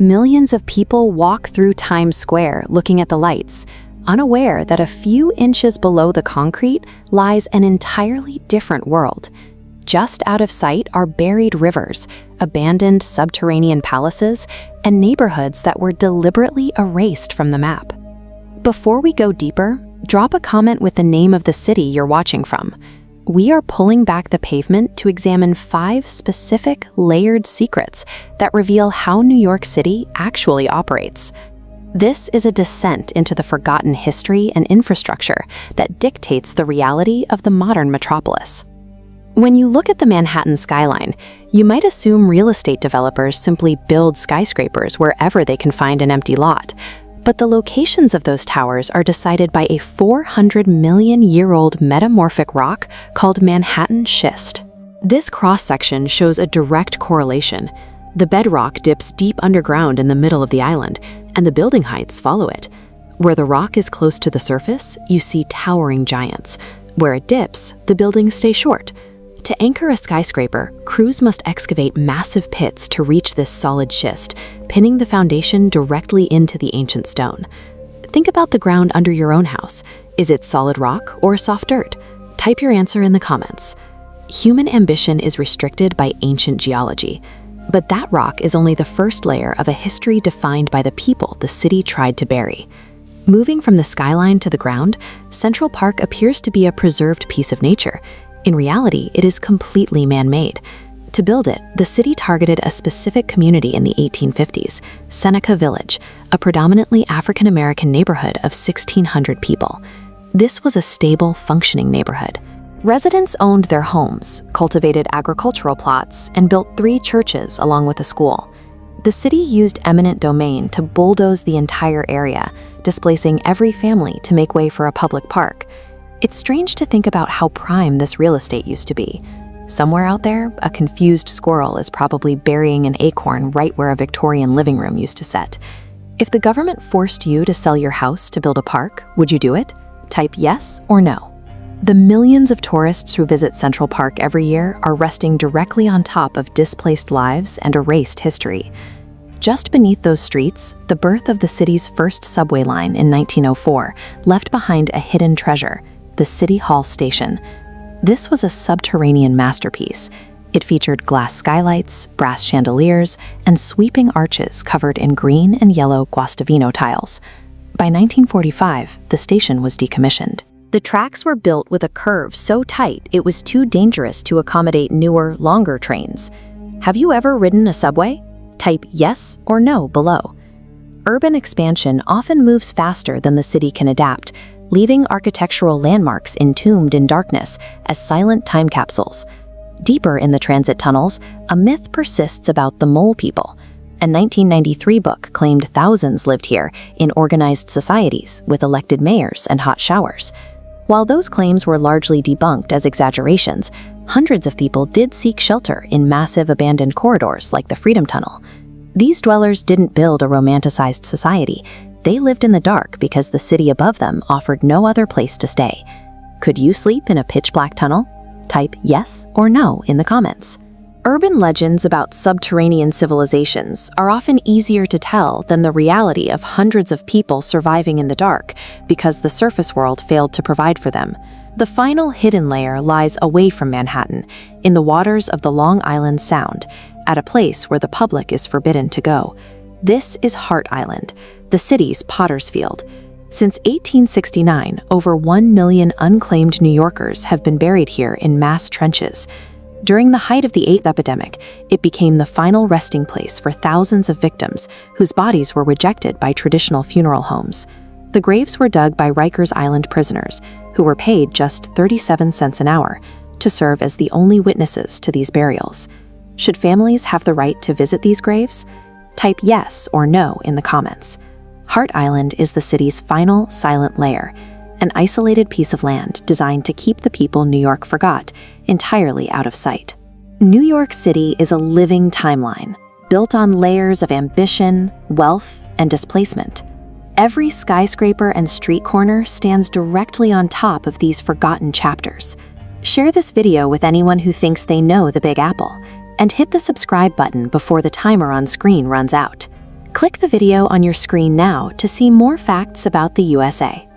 Millions of people walk through Times Square looking at the lights, unaware that a few inches below the concrete lies an entirely different world. Just out of sight are buried rivers, abandoned subterranean palaces, and neighborhoods that were deliberately erased from the map. Before we go deeper, drop a comment with the name of the city you're watching from. We are pulling back the pavement to examine 5 specific, layered secrets that reveal how New York City actually operates. This is a descent into the forgotten history and infrastructure that dictates the reality of the modern metropolis. When you look at the Manhattan skyline, you might assume real estate developers simply build skyscrapers wherever they can find an empty lot. But the locations of those towers are decided by a 400-million-year-old metamorphic rock called Manhattan schist. This cross-section shows a direct correlation. The bedrock dips deep underground in the middle of the island, and the building heights follow it. Where the rock is close to the surface, you see towering giants. Where it dips, the buildings stay short. To anchor a skyscraper, crews must excavate massive pits to reach this solid schist, pinning the foundation directly into the ancient stone. Think about the ground under your own house. Is it solid rock or soft dirt? Type your answer in the comments. Human ambition is restricted by ancient geology, but that rock is only the first layer of a history defined by the people the city tried to bury. Moving from the skyline to the ground, Central Park appears to be a preserved piece of nature. In reality, it is completely man-made. To build it, the city targeted a specific community in the 1850s, Seneca Village, a predominantly African-American neighborhood of 1,600 people. This was a stable, functioning neighborhood. Residents owned their homes, cultivated agricultural plots, and built 3 churches along with a school. The city used eminent domain to bulldoze the entire area, displacing every family to make way for a public park. It's strange to think about how prime this real estate used to be. Somewhere out there, a confused squirrel is probably burying an acorn right where a Victorian living room used to sit. If the government forced you to sell your house to build a park, would you do it? Type yes or no. The millions of tourists who visit Central Park every year are resting directly on top of displaced lives and erased history. Just beneath those streets, the birth of the city's first subway line in 1904 left behind a hidden treasure: the City Hall Station. This was a subterranean masterpiece. It featured glass skylights, brass chandeliers, and sweeping arches covered in green and yellow Guastavino tiles. By 1945, the station was decommissioned. The tracks were built with a curve so tight it was too dangerous to accommodate newer, longer trains. Have you ever ridden a subway? Type yes or no below. Urban expansion often moves faster than the city can adapt, leaving architectural landmarks entombed in darkness as silent time capsules. Deeper in the transit tunnels, a myth persists about the Mole People. A 1993 book claimed thousands lived here in organized societies with elected mayors and hot showers. While those claims were largely debunked as exaggerations, hundreds of people did seek shelter in massive abandoned corridors like the Freedom Tunnel. These dwellers didn't build a romanticized society. They lived in the dark because the city above them offered no other place to stay. Could you sleep in a pitch-black tunnel? Type yes or no in the comments. Urban legends about subterranean civilizations are often easier to tell than the reality of hundreds of people surviving in the dark because the surface world failed to provide for them. The final hidden layer lies away from Manhattan, in the waters of the Long Island Sound, at a place where the public is forbidden to go. This is Hart Island, the city's Potter's Field. Since 1869, over 1 million unclaimed New Yorkers have been buried here in mass trenches. During the height of the AIDS epidemic, it became the final resting place for thousands of victims whose bodies were rejected by traditional funeral homes. The graves were dug by Rikers Island prisoners, who were paid just 37 cents an hour, to serve as the only witnesses to these burials. Should families have the right to visit these graves? Type yes or no in the comments. Hart Island is the city's final silent layer, an isolated piece of land designed to keep the people New York forgot entirely out of sight. New York City is a living timeline, built on layers of ambition, wealth, and displacement. Every skyscraper and street corner stands directly on top of these forgotten chapters. Share this video with anyone who thinks they know the Big Apple, and hit the subscribe button before the timer on screen runs out. Click the video on your screen now to see more facts about the USA.